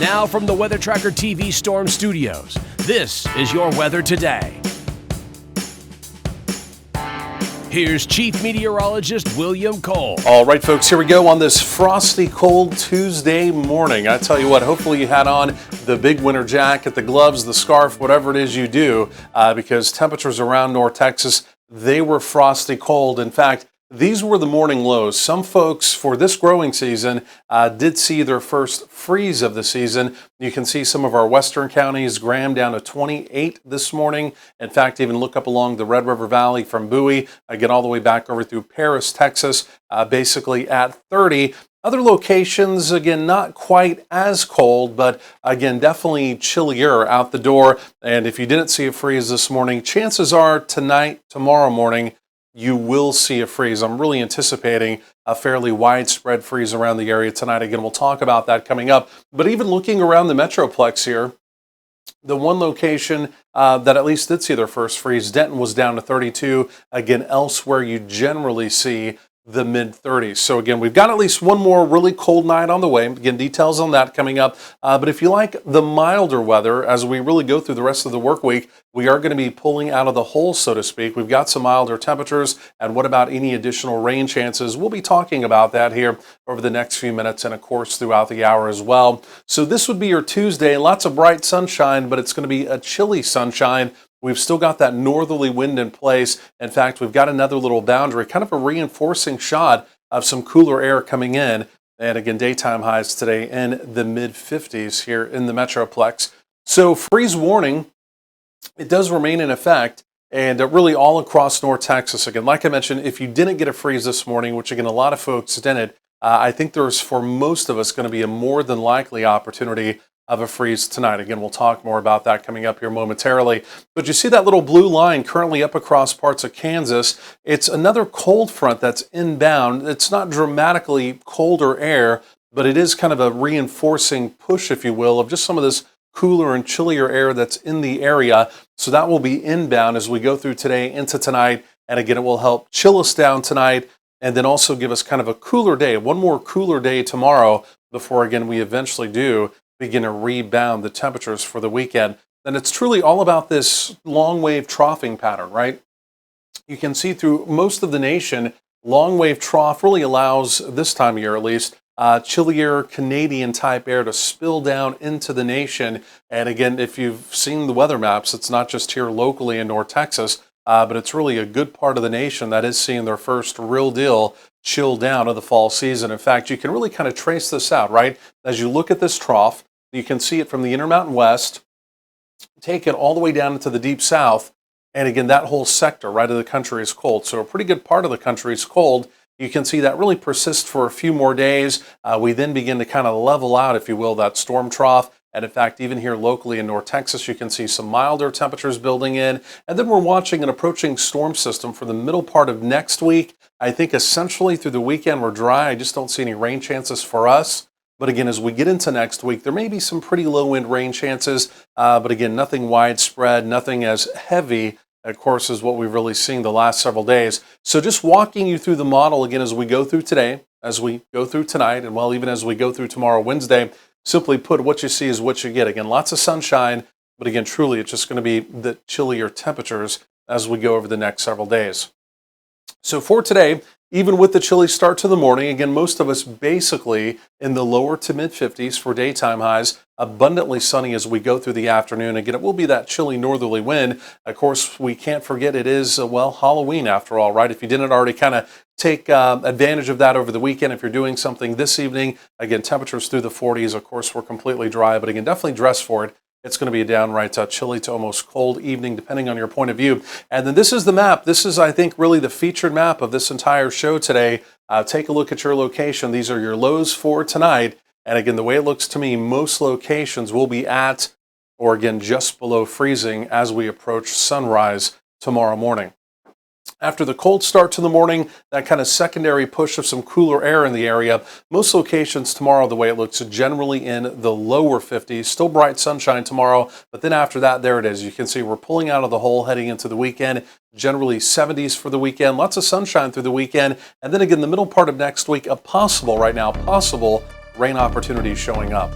Now from the Weather Tracker TV Storm Studios, this is your weather today. Here's Chief Meteorologist William Cole. All right, folks, here we go on this frosty, cold Tuesday morning. I tell you what, hopefully you had on the big winter jacket, the gloves, the scarf, whatever it is you do, because temperatures around North Texas, they were frosty cold. In fact, these were the morning lows. Some folks for this growing season did see their first freeze of the season. You can see some of our western counties, Graham down to 28 this morning. In fact, even look up along the Red River Valley from Bowie, get all the way back over through Paris, Texas, basically at 30. Other locations, again, not quite as cold, but again, definitely chillier out the door. And if you didn't see a freeze this morning, chances are tonight, tomorrow morning, you will see a freeze. I'm really anticipating a fairly widespread freeze around the area tonight. Again, we'll talk about that coming up. But even looking around the Metroplex here, the one location that at least did see their first freeze, Denton, was down to 32. Again, elsewhere you generally see the mid-30s. So again, we've got at least one more really cold night on the way. Again, details on that coming up. But if you like the milder weather, as we really go through the rest of the work week, we are going to be pulling out of the hole, so to speak. We've got some milder temperatures. And what about any additional rain chances? We'll be talking about that here over the next few minutes and, of course, throughout the hour as well. So this would be your Tuesday. Lots of bright sunshine, but it's going to be a chilly sunshine. We've still got that northerly wind in place. In fact, we've got another little boundary, kind of a reinforcing shot of some cooler air coming in. And again, daytime highs today in the mid-50s here in the Metroplex. So freeze warning, it does remain in effect, and really all across North Texas. Again, like I mentioned, if you didn't get a freeze this morning, which again, a lot of folks didn't, I think there's, for most of us, going to be a more than likely opportunity of a freeze tonight. Again, we'll talk more about that coming up here momentarily. But you see that little blue line currently up across parts of Kansas. It's another cold front that's inbound. It's not dramatically colder air, but it is kind of a reinforcing push, if you will, of just some of this cooler and chillier air that's in the area. So that will be inbound as we go through today into tonight. And again, it will help chill us down tonight and then also give us kind of a cooler day, one more cooler day tomorrow before, again, we eventually do begin to rebound the temperatures for the weekend. And it's truly all about this long wave troughing pattern, right? You can see through most of the nation, long wave trough really allows, this time of year at least, chillier Canadian type air to spill down into the nation. And again, if you've seen the weather maps, it's not just here locally in North Texas, but it's really a good part of the nation that is seeing their first real deal chill down of the fall season. In fact, you can really kind of trace this out, right? As you look at this trough, you can see it from the Intermountain West, take it all the way down into the Deep South, and again, that whole sector right of the country is cold. So a pretty good part of the country is cold. You can see that really persists for a few more days. We then begin to kind of level out, if you will, that storm trough. And in fact, even here locally in North Texas, you can see some milder temperatures building in. And then we're watching an approaching storm system for the middle part of next week. I think essentially through the weekend we're dry. I just don't see any rain chances for us. But again, as we get into next week, there may be some pretty low-end rain chances. But again, nothing widespread, nothing as heavy, of course, as what we've really seen the last several days. So just walking you through the model again as we go through today, as we go through tonight, and well, even as we go through tomorrow, Wednesday, simply put, what you see is what you get. Again, lots of sunshine, but again, truly, it's just going to be the chillier temperatures as we go over the next several days. So for today, even with the chilly start to the morning, again, most of us basically in the lower to mid-50s for daytime highs, abundantly sunny as we go through the afternoon. Again, it will be that chilly northerly wind. Of course, we can't forget it is, well, Halloween after all, right? If you didn't already kind of take advantage of that over the weekend, if you're doing something this evening, again, temperatures through the 40s. Of course, we're completely dry, but again, definitely dress for it. It's going to be a downright chilly to almost cold evening, depending on your point of view. And then this is the map. This is, I think, really the featured map of this entire show today. Take a look at your location. These are your lows for tonight. And again, the way it looks to me, most locations will be at, or again, just below freezing as we approach sunrise tomorrow morning. After the cold start to the morning, that kind of secondary push of some cooler air in the area, most locations tomorrow, the way it looks, generally in the lower 50s. Still bright sunshine tomorrow, but then after that, there it is. You can see we're pulling out of the hole heading into the weekend. Generally 70s for the weekend, lots of sunshine through the weekend. And then again, the middle part of next week, a possible, right now, possible rain opportunity showing up.